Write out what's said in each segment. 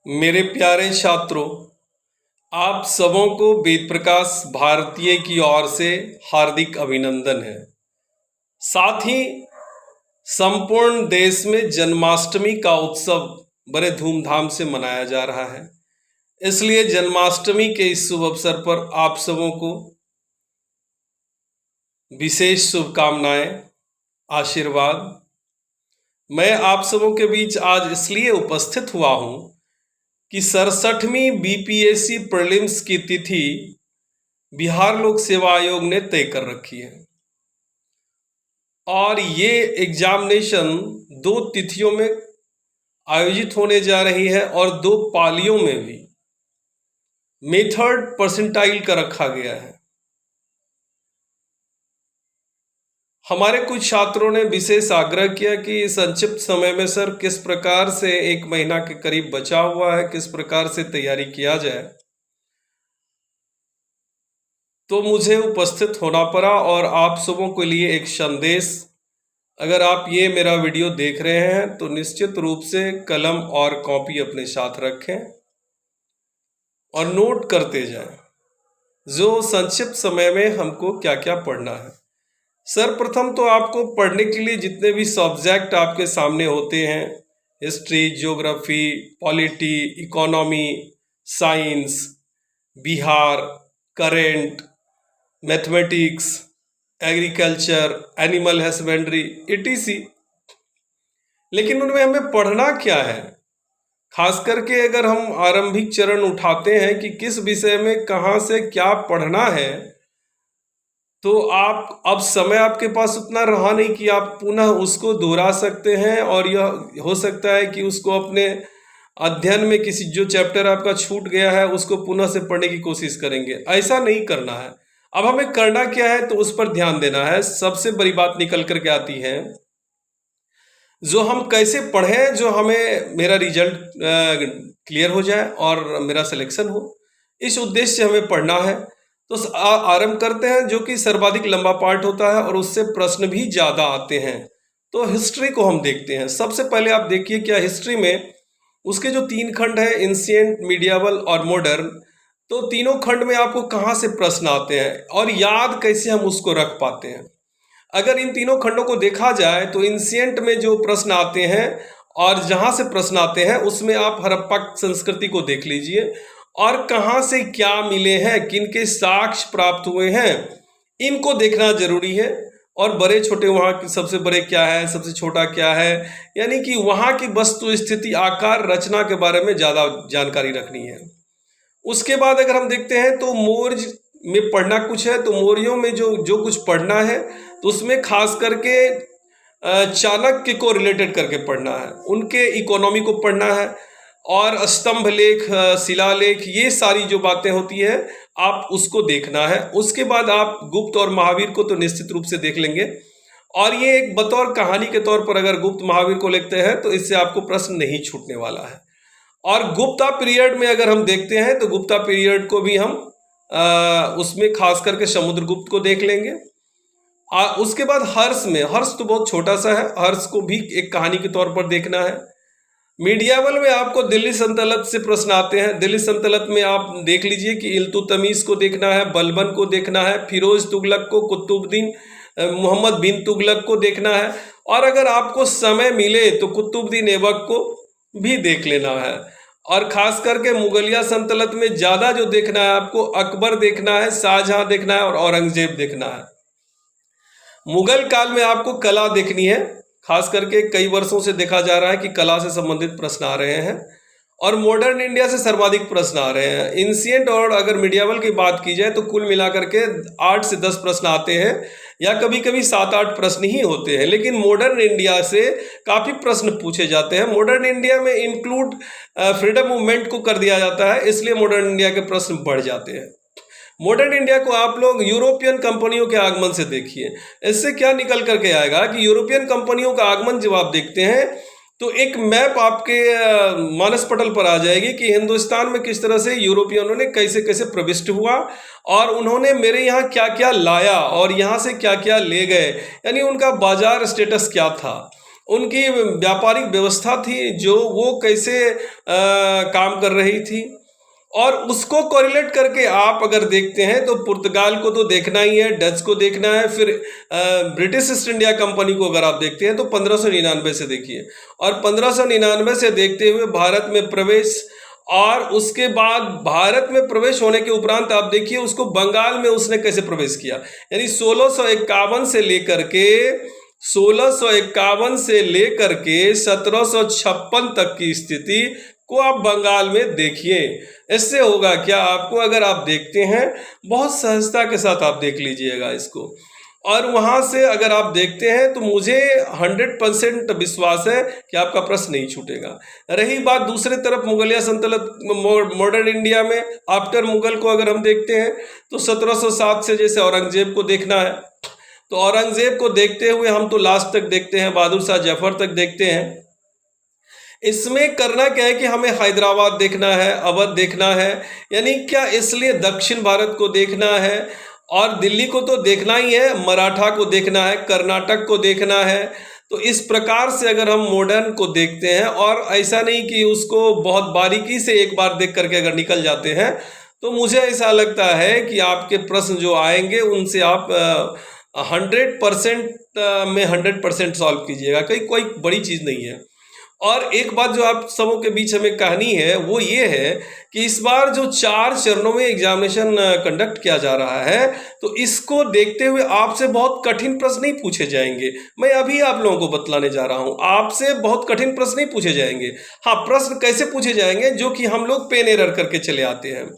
मेरे प्यारे छात्रों, आप सबों को वेद प्रकाश भारतीय की ओर से हार्दिक अभिनंदन है। साथ ही संपूर्ण देश में जन्माष्टमी का उत्सव बड़े धूमधाम से मनाया जा रहा है। इसलिए जन्माष्टमी के इस शुभ अवसर पर आप सबों को विशेष शुभकामनाएं, आशीर्वाद। मैं आप सबों के बीच आज इसलिए उपस्थित हुआ हूं कि 67वीं बीपीएससी प्रीलिम्स की तिथि बिहार लोक सेवा आयोग ने तय कर रखी है और ये एग्जामिनेशन 2 तिथियों में आयोजित होने जा रही है और 2 पालियों में भी मेथड परसेंटाइल का रखा गया है। हमारे कुछ छात्रों ने विशेष आग्रह किया कि संक्षिप्त समय में सर किस प्रकार से 1 महीना के करीब बचा हुआ है, किस प्रकार से तैयारी किया जाए, तो मुझे उपस्थित होना पड़ा और आप सबों के लिए एक संदेश। अगर आप ये मेरा वीडियो देख रहे हैं तो निश्चित रूप से कलम और कॉपी अपने साथ रखें और नोट करते जाएं, जो संक्षिप्त समय में हमको क्या क्या पढ़ना है। सर्वप्रथम तो आपको पढ़ने के लिए जितने भी सब्जेक्ट आपके सामने होते हैं, history, geography, polity, economy, science, Bihar, current, mathematics, agriculture, animal husbandry, etc। लेकिन उनमें हमें पढ़ना क्या है, खास करके अगर हम आरंभिक चरण उठाते हैं कि किस विषय में कहाँ से क्या पढ़ना है, तो आप अब समय आपके पास उतना रहा नहीं कि आप पुनः उसको दोहरा सकते हैं और यह हो सकता है कि उसको अपने अध्ययन में किसी जो चैप्टर आपका छूट गया है उसको पुनः से पढ़ने की कोशिश करेंगे। ऐसा नहीं करना है। अब हमें करना क्या है तो उस पर ध्यान देना है। सबसे बड़ी बात निकल करके आती है, जो हम कैसे पढ़ें जो हमें मेरा रिजल्ट क्लियर हो जाए और मेरा सिलेक्शन हो, इस उद्देश्य से हमें पढ़ना है। तो आरंभ करते हैं, जो कि सर्वाधिक लंबा पार्ट होता है और उससे प्रश्न भी ज़्यादा आते हैं। तो हिस्ट्री को हम देखते हैं। सबसे पहले आप देखिए क्या हिस्ट्री में उसके जो 3 खंड है, एंशिएंट, मीडिएवल और मॉडर्न, तो तीनों खंड में आपको कहाँ से प्रश्न आते हैं और याद कैसे हम उसको रख पाते हैं। अगर इन तीनों खंडों को देखा जाए तो एंशिएंट में जो प्रश्न आते हैं और जहाँ से प्रश्न आते हैं उसमें आप हड़प्पा संस्कृति को देख लीजिए और कहाँ से क्या मिले हैं, किनके साक्ष्य प्राप्त हुए हैं, इनको देखना जरूरी है। और बड़े छोटे वहाँ के सबसे बड़े क्या है, सबसे छोटा क्या है, यानी कि वहाँ की वस्तु स्थिति, आकार, रचना के बारे में ज़्यादा जानकारी रखनी है। उसके बाद अगर हम देखते हैं तो मौर्य में पढ़ना कुछ है, तो मौर्यों में जो कुछ पढ़ना है तो उसमें खास करके चाणक्य को रिलेटेड करके पढ़ना है, उनके इकोनॉमी को पढ़ना है और स्तंभ लेख, शिलालेख, ये सारी जो बातें होती है आप उसको देखना है। उसके बाद आप गुप्त और महावीर को तो निश्चित रूप से देख लेंगे और ये एक बतौर कहानी के तौर पर अगर गुप्त महावीर को लिखते हैं तो इससे आपको प्रश्न नहीं छूटने वाला है। और गुप्ता पीरियड में अगर हम देखते हैं तो गुप्ता पीरियड को भी हम उसमें खास करके समुद्रगुप्त को देख लेंगे। उसके बाद हर्ष में, हर्ष तो बहुत छोटा सा है, हर्ष को भी एक कहानी के तौर पर देखना है। मीडियावल में आपको दिल्ली सल्तनत से प्रश्न आते हैं। दिल्ली सल्तनत में आप देख लीजिए कि इल्तुतमिश को देखना है, बलबन को देखना है, फिरोज तुगलक को, कुतुबुद्दीन मोहम्मद बिन तुगलक को देखना है और अगर आपको समय मिले तो कुतुबुद्दीन ऐबक को भी देख लेना है। और खास करके मुगलिया सल्तनत में ज़्यादा जो देखना है आपको, अकबर देखना है, शाहजहां देखना है और औरंगजेब देखना है। मुगल काल में आपको कला देखनी है, खास करके कई वर्षों से देखा जा रहा है कि कला से संबंधित प्रश्न आ रहे हैं और मॉडर्न इंडिया से सर्वाधिक प्रश्न आ रहे हैं। एंशिएंट और अगर मीडिएवल की बात की जाए तो कुल मिलाकर के 8 से 10 प्रश्न आते हैं या कभी कभी 7-8 प्रश्न ही होते हैं, लेकिन मॉडर्न इंडिया से काफ़ी प्रश्न पूछे जाते हैं। मॉडर्न इंडिया में इंक्लूड फ्रीडम मूवमेंट को कर दिया जाता है, इसलिए मॉडर्न इंडिया के प्रश्न बढ़ जाते हैं। मॉडर्न इंडिया को आप लोग यूरोपियन कंपनियों के आगमन से देखिए। इससे क्या निकल करके आएगा कि यूरोपियन कंपनियों का आगमन जब आप देखते हैं तो एक मैप आपके मानस पटल पर आ जाएगी कि हिंदुस्तान में किस तरह से यूरोपियनों ने कैसे कैसे प्रविष्ट हुआ और उन्होंने मेरे यहाँ क्या क्या लाया और यहाँ से क्या क्या ले गए, यानी उनका बाजार स्टेटस क्या था। उनकी व्यापारिक व्यवस्था थी जो वो कैसे काम कर रही थी, और उसको कोरिलेट करके आप अगर देखते हैं तो पुर्तगाल को तो देखना ही है, डच को देखना है, फिर ब्रिटिश ईस्ट इंडिया कंपनी को अगर आप देखते हैं तो 1599 से देखिए, और 1599 से देखते हुए भारत में प्रवेश, और उसके बाद भारत में प्रवेश होने के उपरांत आप देखिए उसको बंगाल में उसने कैसे प्रवेश किया। यानी 1651 से लेकर के 1756 तक की स्थिति को आप बंगाल में देखिए। इससे होगा क्या आपको, अगर आप देखते हैं बहुत सहजता के साथ आप देख लीजिएगा इसको, और वहां से अगर आप देखते हैं तो मुझे 100% विश्वास है कि आपका प्रश्न नहीं छूटेगा। रही बात दूसरे तरफ मुगलिया सल्तनत मॉडर्न इंडिया में आफ्टर मुगल को अगर हम देखते हैं तो 1707 से जैसे औरंगजेब को देखना है, तो औरंगजेब को देखते हुए हम तो लास्ट तक देखते हैं, बहादुर शाह जफर तक देखते हैं। इसमें करना क्या है कि हमें हैदराबाद देखना है, अवध देखना है, यानी क्या इसलिए दक्षिण भारत को देखना है, और दिल्ली को तो देखना ही है, मराठा को देखना है, कर्नाटक को देखना है। तो इस प्रकार से अगर हम मॉडर्न को देखते हैं, और ऐसा नहीं कि उसको बहुत बारीकी से एक बार देख करके अगर निकल जाते हैं, तो मुझे ऐसा लगता है कि आपके प्रश्न जो आएंगे उनसे आप 100% में 100% सॉल्व कीजिएगा, कोई बड़ी चीज़ नहीं है। और एक बात जो आप सबों के बीच हमें कहनी है वो ये है कि इस बार जो 4 चरणों में एग्जामिनेशन कंडक्ट किया जा रहा है, तो इसको देखते हुए आपसे बहुत कठिन प्रश्न नहीं पूछे जाएंगे। मैं अभी आप लोगों को बतलाने जा रहा हूं, आपसे बहुत कठिन प्रश्न नहीं पूछे जाएंगे। हाँ, प्रश्न कैसे पूछे जाएंगे, जो कि हम लोग पेन एरर करके चले आते हैं,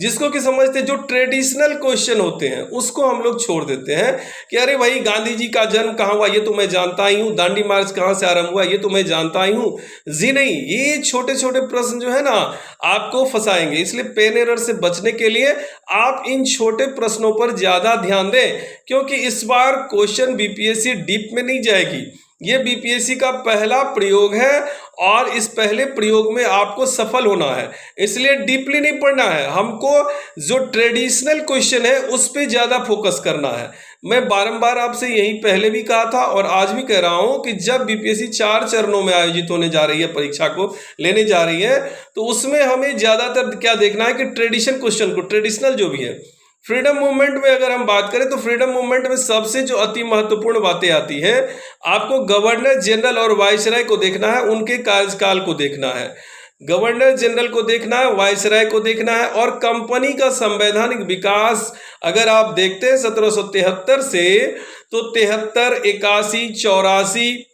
जिसको कि समझते हैं जो ट्रेडिशनल क्वेश्चन होते हैं उसको हम लोग छोड़ देते हैं कि अरे भाई गांधी जी का जन्म कहाँ हुआ ये तो मैं जानता ही हूँ, दांडी मार्च कहाँ से आरंभ हुआ ये तो मैं जानता ही हूँ जी। नहीं, ये छोटे छोटे प्रश्न जो है ना आपको फंसाएंगे, इसलिए पेन एरर से बचने के लिए आप इन छोटे प्रश्नों पर ज्यादा ध्यान दें, क्योंकि इस बार क्वेश्चन बीपीएससी डीप में नहीं जाएगी। ये बीपीएससी का पहला प्रयोग है, और इस पहले प्रयोग में आपको सफल होना है, इसलिए डीपली नहीं पढ़ना है, हमको जो ट्रेडिशनल क्वेश्चन है उस पे ज्यादा फोकस करना है। मैं बारंबार आपसे यही पहले भी कहा था और आज भी कह रहा हूं कि जब बीपीएससी 4 चरणों में आयोजित होने जा रही है, परीक्षा को लेने जा रही है, तो उसमें हमें ज्यादातर क्या देखना है कि ट्रेडिशन क्वेश्चन को, ट्रेडिशनल जो भी है। फ्रीडम मूवमेंट में अगर हम बात करें तो फ्रीडम मूवमेंट में सबसे जो अति महत्वपूर्ण बातें आती है, आपको गवर्नर जनरल और वायसराय को देखना है, उनके कार्यकाल को देखना है, गवर्नर जनरल को देखना है, वायसराय को देखना है, और कंपनी का संवैधानिक विकास अगर आप देखते हैं 1773 से, तो 73, 81, 84,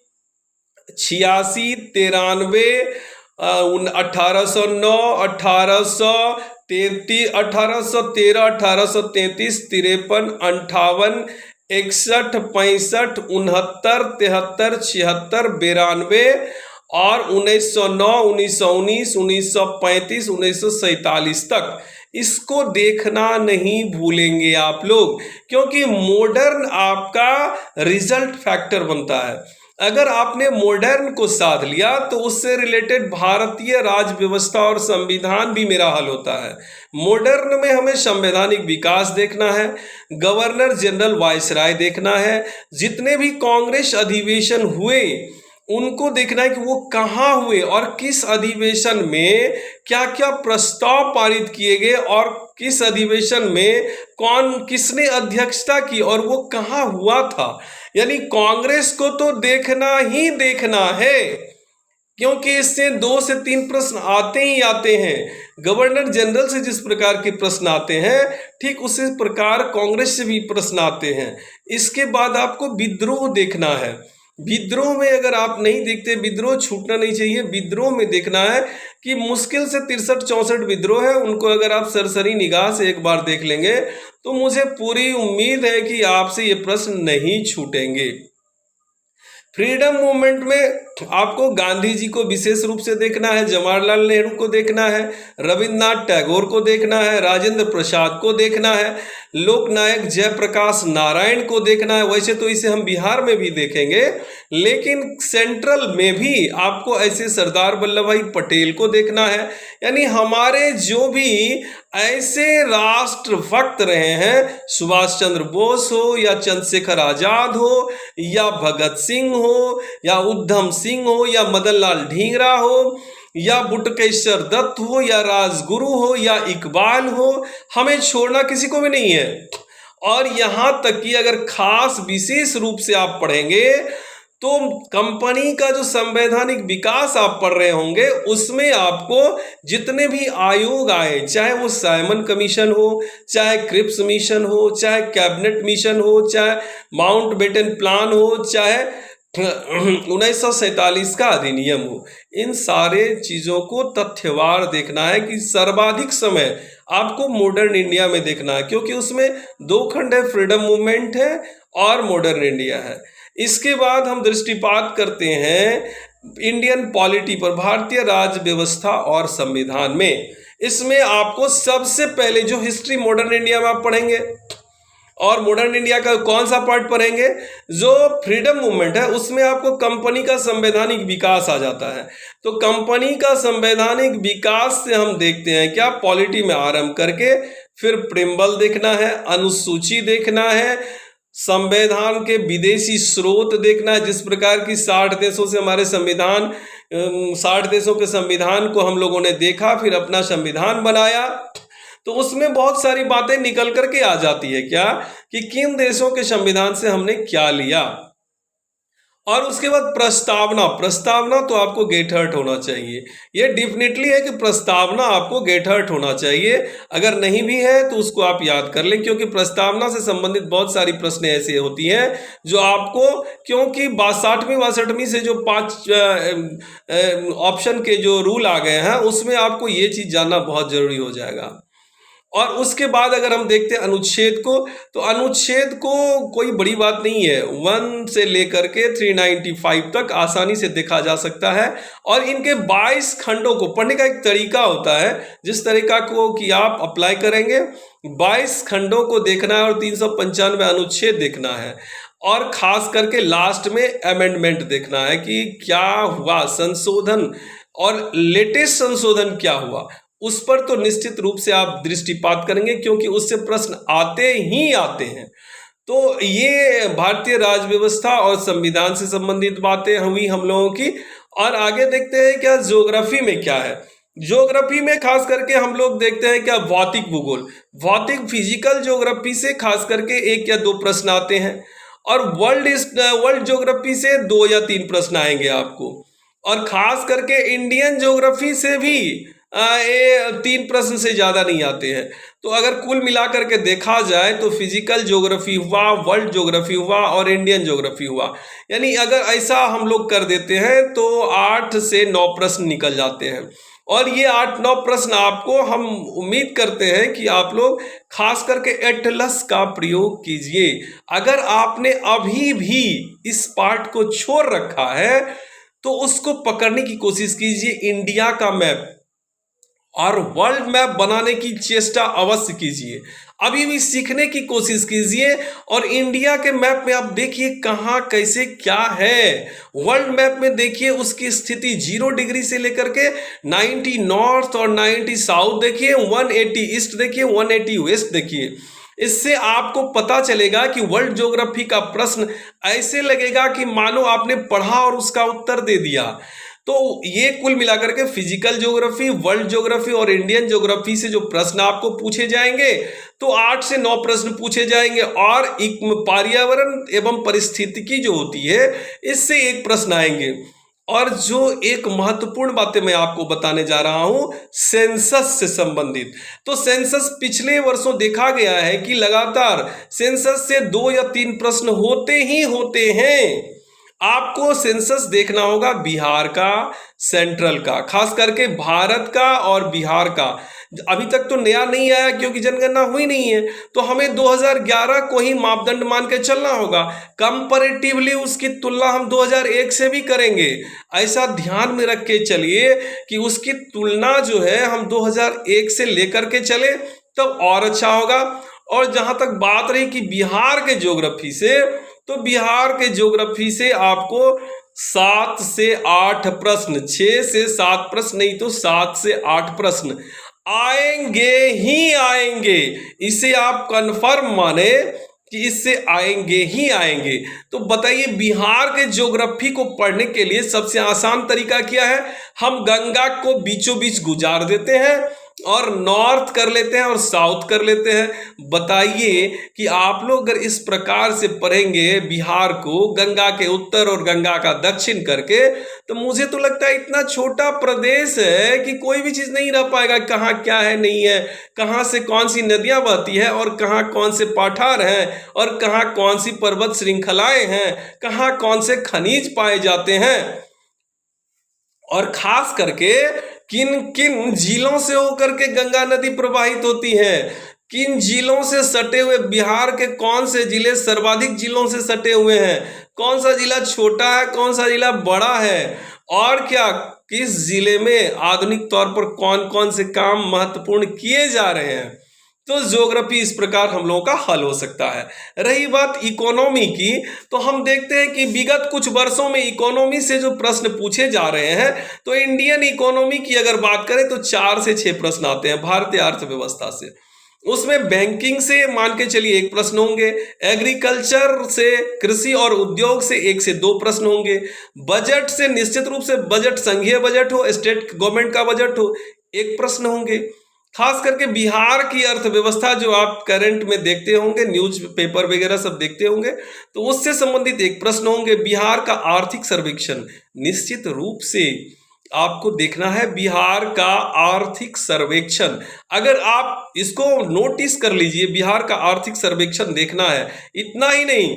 86, 93, 1809, 1833, 1813, 1833, 53, 58, 61, 65, 69, 73, 76, 92 और 1909, 1919, 1935, 1947 तक इसको देखना नहीं भूलेंगे आप लोग, क्योंकि मॉडर्न आपका रिजल्ट फैक्टर बनता है। अगर आपने मॉडर्न को साध लिया तो उससे रिलेटेड भारतीय राज व्यवस्था और संविधान भी मेरा हल होता है। मॉडर्न में हमें संवैधानिक विकास देखना है, गवर्नर जनरल वायसराय देखना है, जितने भी कांग्रेस अधिवेशन हुए उनको देखना है कि वो कहाँ हुए और किस अधिवेशन में क्या क्या प्रस्ताव पारित किए गए और किस अधिवेशन में कौन किसने अध्यक्षता की और वो कहाँ हुआ था। यानी कांग्रेस को तो देखना ही देखना है, क्योंकि इससे 2 से 3 प्रश्न आते ही आते हैं। गवर्नर जनरल से जिस प्रकार के प्रश्न आते हैं, ठीक उसी प्रकार कांग्रेस से भी प्रश्न आते हैं। इसके बाद आपको विद्रोह देखना है। विद्रोह में अगर आप नहीं देखते, विद्रोह छूटना नहीं चाहिए। विद्रोह में देखना है कि मुश्किल से 63-64 विद्रोह है, उनको अगर आप सरसरी निगाह से एक बार देख लेंगे तो मुझे पूरी उम्मीद है कि आपसे ये प्रश्न नहीं छूटेंगे। फ्रीडम मूवमेंट में आपको गांधी जी को विशेष रूप से देखना है, जवाहरलाल नेहरू को देखना है, रविंद्रनाथ टैगोर को देखना है, राजेंद्र प्रसाद को देखना है। लोकनायक जयप्रकाश नारायण को देखना है। वैसे तो इसे हम बिहार में भी देखेंगे, लेकिन सेंट्रल में भी आपको ऐसे सरदार वल्लभ भाई पटेल को देखना है। यानी हमारे जो भी ऐसे राष्ट्रभक्त रहे हैं, सुभाष चंद्र बोस हो या चंद्रशेखर आजाद हो या भगत सिंह हो या उधम सिंह हो या मदन लाल ढींगरा हो या बटुकेश्वर दत्त हो या राजगुरु हो या इकबाल हो, हमें छोड़ना किसी को भी नहीं है। और यहाँ तक कि अगर खास विशेष रूप से आप पढ़ेंगे तो कंपनी का जो संवैधानिक विकास आप पढ़ रहे होंगे, उसमें आपको जितने भी आयोग आए, चाहे वो साइमन कमीशन हो, चाहे क्रिप्स मिशन हो, चाहे कैबिनेट मिशन हो, चाहे माउंटबेटन प्लान हो, चाहे 1947 का अधिनियम हो, इन सारे चीज़ों को तथ्यवार देखना है कि सर्वाधिक समय आपको मॉडर्न इंडिया में देखना है, क्योंकि उसमें दो खंड है, फ्रीडम मूवमेंट है और मॉडर्न इंडिया है। इसके बाद हम दृष्टिपात करते हैं इंडियन पॉलिटी पर, भारतीय राज्य व्यवस्था और संविधान में। इसमें आपको सबसे पहले जो हिस्ट्री मॉडर्न इंडिया में आप पढ़ेंगे, और मॉडर्न इंडिया का कौन सा पार्ट पढ़ेंगे, जो फ्रीडम मूवमेंट है, उसमें आपको कंपनी का संवैधानिक विकास आ जाता है। तो कंपनी का संवैधानिक विकास से हम देखते हैं क्या, पॉलिटी में आरंभ करके फिर प्रिम्बल देखना है, अनुसूची देखना है, संविधान के विदेशी स्रोत देखना है। जिस प्रकार की 60 देशों से हमारे संविधान 60 देशों के संविधान को हम लोगों ने देखा, फिर अपना संविधान बनाया, तो उसमें बहुत सारी बातें निकल करके आ जाती है क्या, कि किन देशों के संविधान से हमने क्या लिया। और उसके बाद प्रस्तावना तो आपको गेट हर्ट होना चाहिए। ये डेफिनेटली है कि प्रस्तावना आपको गेट हर्ट होना चाहिए। अगर नहीं भी है तो उसको आप याद कर लें, क्योंकि प्रस्तावना से संबंधित बहुत सारी प्रश्न ऐसी होती हैं जो आपको, क्योंकि 60वीं 62वीं से जो 5 ऑप्शन के जो रूल आ गए हैं, उसमें आपको ये चीज़ जानना बहुत जरूरी हो जाएगा। और उसके बाद अगर हम देखते हैं अनुच्छेद को, तो अनुच्छेद को कोई बड़ी बात नहीं है, 1 से लेकर के 395 तक आसानी से देखा जा सकता है। और इनके 22 खंडों को पढ़ने का एक तरीका होता है, जिस तरीका को कि आप अप्लाई करेंगे, 22 खंडों को देखना है और 395 अनुच्छेद देखना है, और खास करके लास्ट में अमेंडमेंट देखना है कि क्या हुआ संशोधन, और लेटेस्ट संशोधन क्या हुआ, उस पर तो निश्चित रूप से आप दृष्टिपात करेंगे, क्योंकि उससे प्रश्न आते ही आते हैं। तो ये भारतीय राज्य व्यवस्था और संविधान से संबंधित बातें हुई हम लोगों की। और आगे देखते हैं क्या ज्योग्राफी में क्या है। ज्योग्राफी में खास करके हम लोग देखते हैं क्या, भौतिक भूगोल, भौतिक फिजिकल ज्योग्राफी से खास करके 1 या 2 प्रश्न आते हैं, और वर्ल्ड ज्योग्राफी से 2 या 3 प्रश्न आएंगे आपको, और खास करके इंडियन ज्योग्राफी से भी 3 प्रश्न से ज़्यादा नहीं आते हैं। तो अगर कुल मिलाकर के देखा जाए तो फिजिकल ज्योग्राफी हुआ, वर्ल्ड ज्योग्राफी हुआ और इंडियन ज्योग्राफी हुआ, यानी अगर ऐसा हम लोग कर देते हैं तो 8 से 9 प्रश्न निकल जाते हैं। और ये 8-9 प्रश्न आपको हम उम्मीद करते हैं कि आप लोग खास करके एटलस का प्रयोग कीजिए। अगर आपने अभी भी इस पार्ट को छोड़ रखा है तो उसको पकड़ने की कोशिश कीजिए। इंडिया का मैप और वर्ल्ड मैप बनाने की चेष्टा अवश्य कीजिए, अभी भी सीखने की कोशिश कीजिए। और इंडिया के मैप में आप देखिए कहाँ कैसे क्या है, वर्ल्ड मैप में देखिए उसकी स्थिति 0 डिग्री से लेकर के 90 नॉर्थ और 90 साउथ देखिए, 180 ईस्ट देखिए, 180 वेस्ट देखिए। इससे आपको पता चलेगा कि वर्ल्ड ज्योग्राफी का प्रश्न ऐसे लगेगा कि मानो आपने पढ़ा और उसका उत्तर दे दिया। तो ये कुल मिलाकर के फिजिकल ज्योग्राफी, वर्ल्ड ज्योग्राफी और इंडियन ज्योग्राफी से जो प्रश्न आपको पूछे जाएंगे, तो 8 से 9 प्रश्न पूछे जाएंगे। और पर्यावरण एवं परिस्थितिकी जो होती है, इससे 1 प्रश्न आएंगे। और जो एक महत्वपूर्ण बातें मैं आपको बताने जा रहा हूं सेंसस से संबंधित, तो सेंसस पिछले वर्षों देखा गया है कि लगातार सेंसस से 2 या 3 प्रश्न होते ही होते हैं। आपको सेंसस देखना होगा बिहार का, सेंट्रल का, खास करके भारत का और बिहार का। अभी तक तो नया नहीं आया क्योंकि जनगणना हुई नहीं है, तो हमें 2011 को ही मापदंड मान के चलना होगा। कंपैरेटिवली उसकी तुलना हम 2001 से भी करेंगे। ऐसा ध्यान में रख के चलिए कि उसकी तुलना जो है हम 2001 से लेकर के चले, तब और अच्छा होगा। और जहां तक बात रही कि बिहार के ज्योग्राफी से, तो बिहार के ज्योग्राफी से आपको 7 से 8 प्रश्न, 6 से 7 प्रश्न नहीं तो 7 से 8 प्रश्न आएंगे ही आएंगे। इसे आप कंफर्म माने कि इससे आएंगे ही आएंगे। तो बताइए, बिहार के ज्योग्राफी को पढ़ने के लिए सबसे आसान तरीका क्या है? हम गंगा को बीचों बीच गुजार देते हैं और नॉर्थ कर लेते हैं और साउथ कर लेते हैं। बताइए कि आप लोग अगर इस प्रकार से पढ़ेंगे बिहार को गंगा के उत्तर और गंगा का दक्षिण करके, तो मुझे तो लगता है इतना छोटा प्रदेश है कि कोई भी चीज नहीं रह पाएगा, कहाँ क्या है नहीं है, कहाँ से कौन सी नदियां बहती है और कहाँ कौन से पठार हैं और कहाँ कौन सी पर्वत श्रृंखलाएं हैं, कहाँ कौन से खनिज पाए जाते हैं, और खास करके किन किन जिलों से होकर के गंगा नदी प्रवाहित होती है, किन जिलों से सटे हुए, बिहार के कौन से जिले सर्वाधिक जिलों से सटे हुए हैं, कौन सा जिला छोटा है, कौन सा जिला बड़ा है, और क्या किस जिले में आधुनिक तौर पर कौन कौन से काम महत्वपूर्ण किए जा रहे हैं। तो ज्योग्राफी इस प्रकार हम लोगों का हल हो सकता है। रही बात इकोनॉमी की, तो हम देखते हैं कि विगत कुछ वर्षों में इकोनॉमी से जो प्रश्न पूछे जा रहे हैं, तो इंडियन इकोनॉमी की अगर बात करें तो 4 से 6 प्रश्न आते हैं भारतीय अर्थव्यवस्था से। उसमें बैंकिंग से मान के चलिए 1 प्रश्न होंगे, एग्रीकल्चर से, कृषि और उद्योग से 1 से 2 प्रश्न होंगे, बजट से निश्चित रूप से, बजट संघीय बजट हो, स्टेट गवर्नमेंट का बजट हो, 1 प्रश्न होंगे। खास करके बिहार की अर्थव्यवस्था जो आप करंट में देखते होंगे, न्यूज पेपर वगैरह सब देखते होंगे, तो उससे संबंधित 1 प्रश्न होंगे। बिहार का आर्थिक सर्वेक्षण, निश्चित रूप से आपको देखना है बिहार का आर्थिक सर्वेक्षण। अगर आप इसको नोटिस कर लीजिए, बिहार का आर्थिक सर्वेक्षण देखना है। इतना ही नहीं,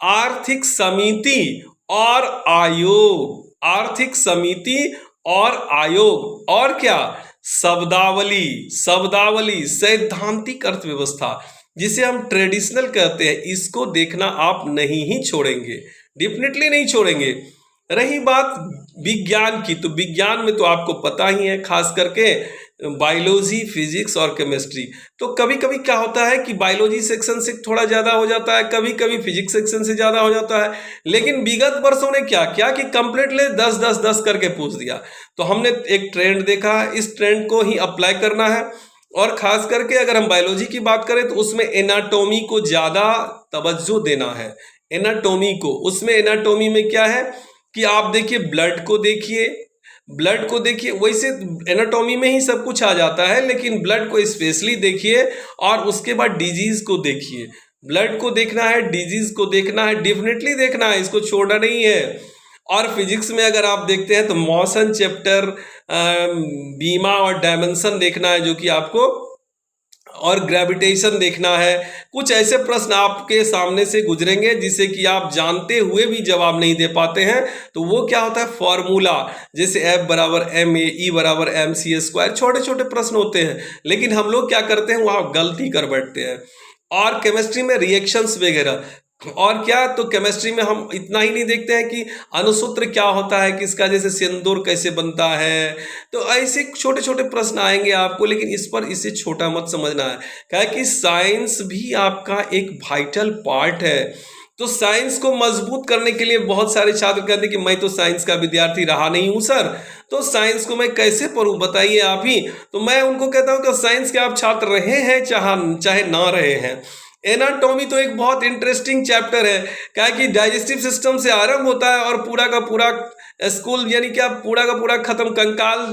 आर्थिक समिति और आयोग, आर्थिक समिति और आयोग, और क्या, शब्दावली, शब्दावली, सैद्धांतिक अर्थव्यवस्था जिसे हम ट्रेडिशनल कहते हैं, इसको देखना आप नहीं ही छोड़ेंगे, डेफिनेटली नहीं छोड़ेंगे। रही बात विज्ञान की, तो विज्ञान में तो आपको पता ही है, खास करके बायोलॉजी, फिजिक्स और केमिस्ट्री। तो कभी कभी क्या होता है कि बायोलॉजी सेक्शन से थोड़ा ज़्यादा हो जाता है, कभी कभी फिजिक्स सेक्शन से ज़्यादा हो जाता है, लेकिन विगत वर्षों ने क्या किया कि कंप्लीटली 10-10-10 करके पूछ दिया। तो हमने एक ट्रेंड देखा है, इस ट्रेंड को ही अप्लाई करना है। और खास करके अगर हम बायोलॉजी की बात करें तो उसमें एनाटॉमी को ज़्यादा तवज्जो देना है, एनाटॉमी को। उसमें एनाटॉमी में क्या है कि आप देखिए, ब्लड को देखिए, ब्लड को देखिए, वैसे एनाटॉमी में ही सब कुछ आ जाता है, लेकिन ब्लड को स्पेशली देखिए और उसके बाद डिजीज को देखिए। ब्लड को देखना है, डिजीज को देखना है, डेफिनेटली देखना है, इसको छोड़ना नहीं है। और फिजिक्स में अगर आप देखते हैं तो मोशन चैप्टर, बीमा और डायमेंशन देखना है जो कि आपको, और ग्रेविटेशन देखना है। कुछ ऐसे प्रश्न आपके सामने से गुजरेंगे जिसे कि आप जानते हुए भी जवाब नहीं दे पाते हैं, तो वो क्या होता है, फॉर्मूला, जैसे F बराबर ma, E बराबर mc स्क्वायर, छोटे छोटे प्रश्न होते हैं, लेकिन हम लोग क्या करते हैं, वहाँ गलती कर बैठते हैं। और केमिस्ट्री में रिएक्शंस वगैरह, और क्या, तो केमिस्ट्री में हम इतना ही नहीं देखते हैं कि अणुसूत्र क्या होता है किसका, जैसे सिंदूर कैसे बनता है। तो ऐसे छोटे छोटे प्रश्न आएंगे आपको, लेकिन इस पर इसे छोटा मत समझना है, क्या कि साइंस भी आपका एक वाइटल पार्ट है। तो साइंस को मजबूत करने के लिए बहुत सारे छात्र कहते हैं कि मैं तो साइंस का विद्यार्थी रहा नहीं हूं सर, तो साइंस को मैं कैसे पढ़ूं, बताइए आप ही। तो मैं उनको कहता हूं कि साइंस के आप छात्र रहे हैं चाहे ना रहे हैं, एनाटॉमी तो एक बहुत इंटरेस्टिंग चैप्टर है, क्या कि डाइजेस्टिव सिस्टम से आरंभ होता है और पूरा का पूरा स्कूल यानी क्या पूरा का पूरा खत्म, कंकाल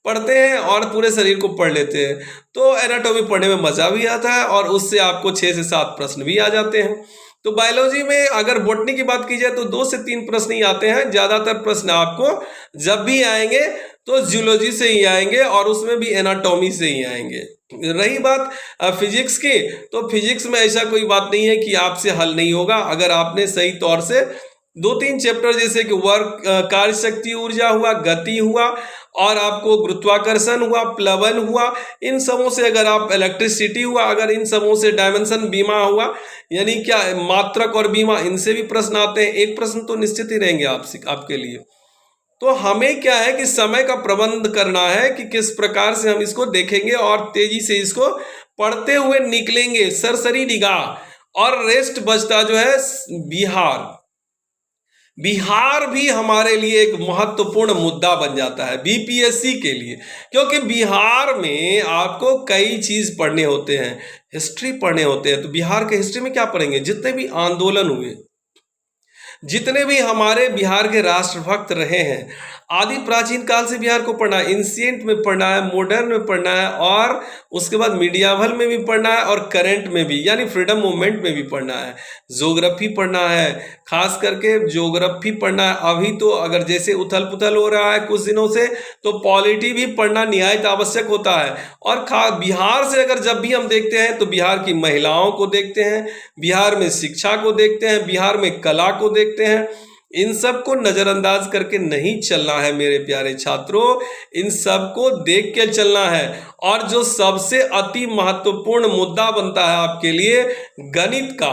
पढ़ते हैं और पूरे शरीर को पढ़ लेते हैं। तो एनाटॉमी पढ़ने में मजा भी आता है और उससे आपको 6 से 7 प्रश्न भी आ जाते हैं। तो बायोलॉजी में अगर बॉटनी की बात की जाए तो 2 से 3 प्रश्न ही आते हैं, ज्यादातर प्रश्न आपको जब भी आएंगे तो जूलॉजी से ही आएंगे और उसमें भी एनाटॉमी से ही आएंगे। रही बात फिजिक्स की, तो फिजिक्स में ऐसा कोई बात नहीं है कि आपसे हल नहीं होगा, अगर आपने सही तौर से 2-3 चैप्टर जैसे कि वर्क, कार्य शक्ति ऊर्जा हुआ, गति हुआ, और आपको गुरुत्वाकर्षण हुआ, प्लवन हुआ, इन सबों से अगर आप, इलेक्ट्रिसिटी हुआ, अगर इन सबों से डायमेंशन, बीमा हुआ, यानी क्या मात्रक और बीमा, इनसे भी प्रश्न आते हैं, 1 प्रश्न तो निश्चित ही रहेंगे आपके लिए। तो हमें क्या है कि समय का प्रबंध करना है कि किस प्रकार से हम इसको देखेंगे और तेजी से इसको पढ़ते हुए निकलेंगे सरसरी निगाह, और रेस्ट बचता जो है बिहार। बिहार भी हमारे लिए एक महत्वपूर्ण मुद्दा बन जाता है बीपीएससी के लिए, क्योंकि बिहार में आपको कई चीज पढ़ने होते हैं, हिस्ट्री पढ़ने होते हैं। तो बिहार के हिस्ट्री में क्या पढ़ेंगे? जितने भी आंदोलन हुए, जितने भी हमारे बिहार के राष्ट्रभक्त रहे हैं, आदि प्राचीन काल से बिहार को पढ़ना है, इंसिएंट में पढ़ना है, मॉडर्न में पढ़ना है, और उसके बाद मीडियावल में भी पढ़ना है, और करंट में भी यानी फ्रीडम मूवमेंट में भी पढ़ना है। ज्योग्राफी पढ़ना है, खास करके ज्योग्राफी पढ़ना है। अभी तो अगर जैसे उथल पुथल हो रहा है कुछ दिनों से, तो पॉलिटी भी पढ़ना निहायत आवश्यक होता है। और बिहार से अगर जब भी हम देखते हैं तो बिहार की महिलाओं को देखते हैं, बिहार में शिक्षा को देखते हैं, बिहार में कला को देखते हैं। इन सब को नजरअंदाज करके नहीं चलना है मेरे प्यारे छात्रों, इन सब को देख के चलना है। और जो सबसे अति महत्वपूर्ण मुद्दा बनता है आपके लिए गणित का,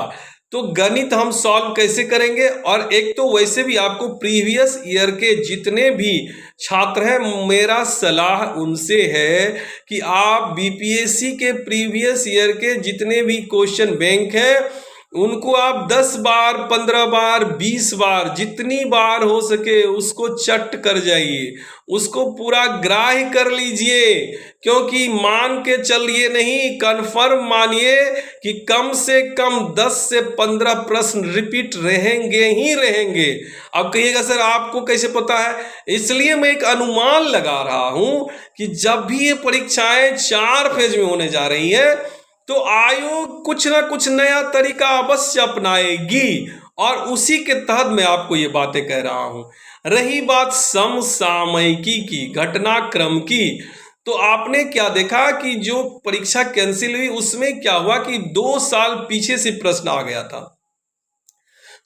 तो गणित हम सॉल्व कैसे करेंगे? और एक तो वैसे भी आपको प्रीवियस ईयर के जितने भी छात्र हैं, मेरा सलाह उनसे है कि आप बीपीएससी के प्रीवियस ईयर के जितने भी क्वेश्चन बैंक हैं उनको आप 10 बार, 15 बार, 20 बार, जितनी बार हो सके उसको चट कर जाइए, उसको पूरा ग्राह्य कर लीजिए। क्योंकि मान के चलिए नहीं, कन्फर्म मानिए कि कम से कम 10 से 15 प्रश्न रिपीट रहेंगे ही रहेंगे। अब कहिएगा सर आपको कैसे पता है? इसलिए मैं एक अनुमान लगा रहा हूं कि जब भी ये परीक्षाएं 4 फेज में होने जा रही है तो आयोग कुछ ना कुछ नया तरीका अवश्य अपनाएगी, और उसी के तहत मैं आपको ये बातें कह रहा हूं। रही बात समसामयिकी की, घटनाक्रम की, तो आपने क्या देखा कि जो परीक्षा कैंसिल हुई उसमें क्या हुआ कि 2 साल पीछे से प्रश्न आ गया था।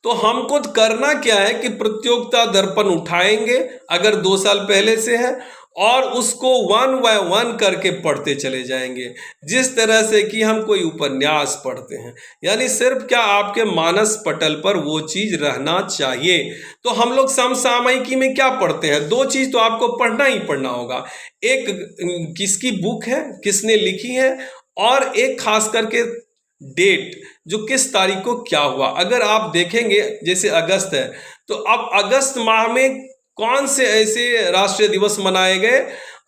तो हमको करना क्या है कि प्रतियोगिता दर्पण उठाएंगे अगर 2 साल पहले से है, और उसको 1 बाय 1 करके पढ़ते चले जाएंगे, जिस तरह से कि हम कोई उपन्यास पढ़ते हैं। यानी सिर्फ क्या आपके मानस पटल पर वो चीज रहना चाहिए। तो हम लोग समसामयिकी में क्या पढ़ते हैं? 2 चीज तो आपको पढ़ना ही पढ़ना होगा। एक किसकी बुक है, किसने लिखी है, और एक खास करके डेट, जो किस तारीख को क्या हुआ। अगर आप देखेंगे जैसे अगस्त है, तो अब अगस्त माह में कौन से ऐसे राष्ट्रीय दिवस मनाए गए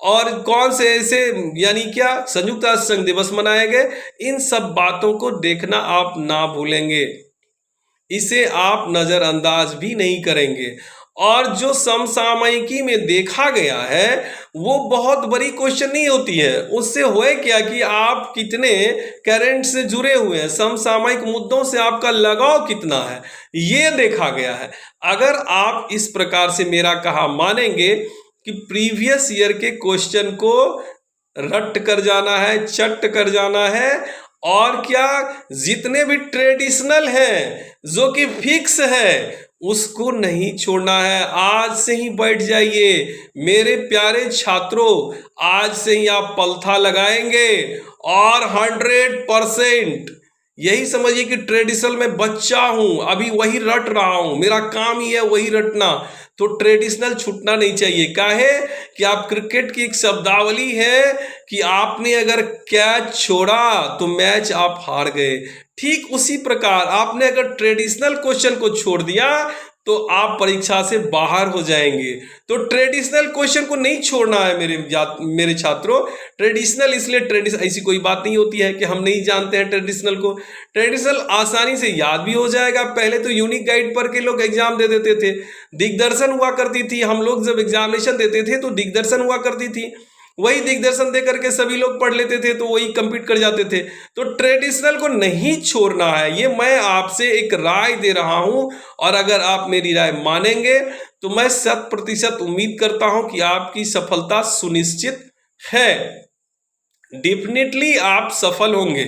और कौन से ऐसे यानी क्या संयुक्त राष्ट्र संघ दिवस मनाए गए, इन सब बातों को देखना आप ना भूलेंगे, इसे आप नजरअंदाज भी नहीं करेंगे। और जो समसामयिकी में देखा गया है वो बहुत बड़ी क्वेश्चन नहीं होती है, उससे होए क्या कि आप कितने करंट से जुड़े हुए हैं, समसामयिक मुद्दों से आपका लगाव कितना है, ये देखा गया है। अगर आप इस प्रकार से मेरा कहा मानेंगे कि प्रीवियस ईयर के क्वेश्चन को रट कर जाना है, चट कर जाना है, और क्या जितने भी ट्रेडिशनल हैं जो कि फिक्स है उसको नहीं छोड़ना है। आज से ही बैठ जाइए मेरे प्यारे छात्रों, आज से ही आप पलथा लगाएंगे और 100% यही समझिए कि ट्रेडिशनल में बच्चा हूं, अभी वही रट रहा हूं, मेरा काम ही है वही रटना। तो ट्रेडिशनल छूटना नहीं चाहिए। काहे कि आप क्रिकेट की एक शब्दावली है कि आपने अगर कैच छोड़ा तो मैच आप हार गए। ठीक उसी प्रकार आपने अगर ट्रेडिशनल क्वेश्चन को छोड़ दिया तो आप परीक्षा से बाहर हो जाएंगे। तो ट्रेडिशनल क्वेश्चन को नहीं छोड़ना है मेरे छात्रों। ट्रेडिशनल इसलिए ट्रेडिशनल ऐसी कोई बात नहीं होती है कि हम नहीं जानते हैं ट्रेडिशनल को। ट्रेडिशनल आसानी से याद भी हो जाएगा। पहले तो यूनिक गाइड पर के लोग एग्जाम दे देते थे, दिग्दर्शन हुआ करती थी। हम लोग जब एग्जामिनेशन देते थे तो दिग्दर्शन हुआ करती थी, वही दिग्दर्शन दे करके सभी लोग पढ़ लेते थे, तो वही कंप्लीट कर जाते थे। तो ट्रेडिशनल को नहीं छोड़ना है, ये मैं आपसे एक राय दे रहा हूं। और अगर आप मेरी राय मानेंगे तो मैं 100% उम्मीद करता हूं कि आपकी सफलता सुनिश्चित है। डेफिनेटली आप सफल होंगे।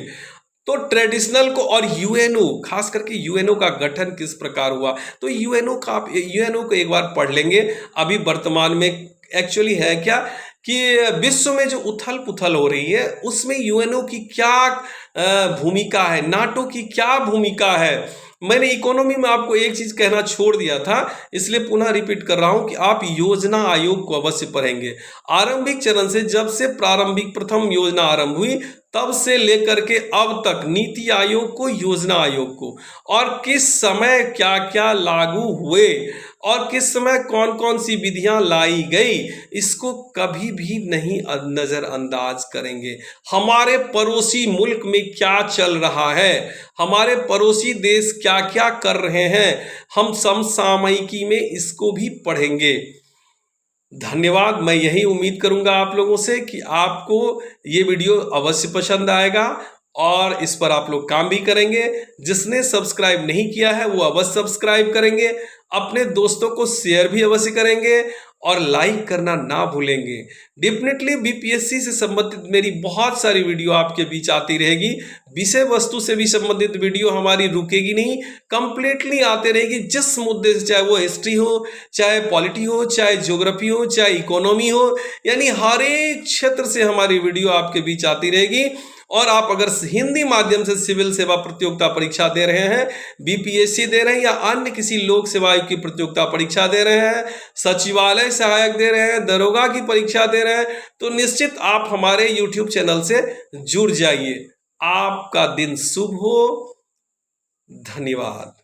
तो ट्रेडिशनल को और यूएनओ, खास करके यूएनओ का गठन किस प्रकार हुआ, तो यूएनओ को एक बार पढ़ लेंगे। अभी वर्तमान में एक्चुअली है क्या कि विश्व में जो उथल पुथल हो रही है उसमें यूएनओ की क्या भूमिका है, नाटो की क्या भूमिका है, मैंने इकोनॉमी में आपको एक चीज कहना छोड़ दिया था, इसलिए पुनः रिपीट कर रहा हूं कि आप योजना आयोग को अवश्य पढ़ेंगे। आरंभिक चरण से, जब से प्रारंभिक प्रथम योजना आरंभ हुई तब से लेकर के अब तक, नीति आयोग को, योजना आयोग को, और किस समय क्या क्या लागू हुए और किस समय कौन कौन सी विधियां लाई गई, इसको कभी भी नहीं नजरअंदाज करेंगे। हमारे पड़ोसी मुल्क में क्या चल रहा है, हमारे पड़ोसी देश क्या क्या कर रहे हैं, हम समसामयिकी में इसको भी पढ़ेंगे। धन्यवाद। मैं यही उम्मीद करूंगा आप लोगों से कि आपको ये वीडियो अवश्य पसंद आएगा और इस पर आप लोग काम भी करेंगे। जिसने सब्सक्राइब नहीं किया है वो अवश्य सब्सक्राइब करेंगे, अपने दोस्तों को शेयर भी अवश्य करेंगे और लाइक करना ना भूलेंगे। डेफिनेटली बीपीएससी से संबंधित मेरी बहुत सारी वीडियो आपके बीच आती रहेगी। विषय वस्तु से भी संबंधित वीडियो हमारी रुकेगी नहीं, कंप्लीटली आते रहेगी। जिस मुद्दे से, चाहे वो हिस्ट्री हो, चाहे पॉलिटी हो, चाहे ज्योग्राफी हो, चाहे इकोनॉमी हो, यानी हर एक क्षेत्र से हमारी वीडियो आपके बीच आती रहेगी। और आप अगर हिंदी माध्यम से सिविल सेवा प्रतियोगिता परीक्षा दे रहे हैं, बीपीएससी दे रहे हैं या अन्य किसी लोक सेवा आयोग की प्रतियोगिता परीक्षा दे रहे हैं, सचिवालय सहायक दे रहे हैं, दरोगा की परीक्षा दे रहे हैं, तो निश्चित आप हमारे YouTube चैनल से जुड़ जाइए। आपका दिन शुभ हो। धन्यवाद।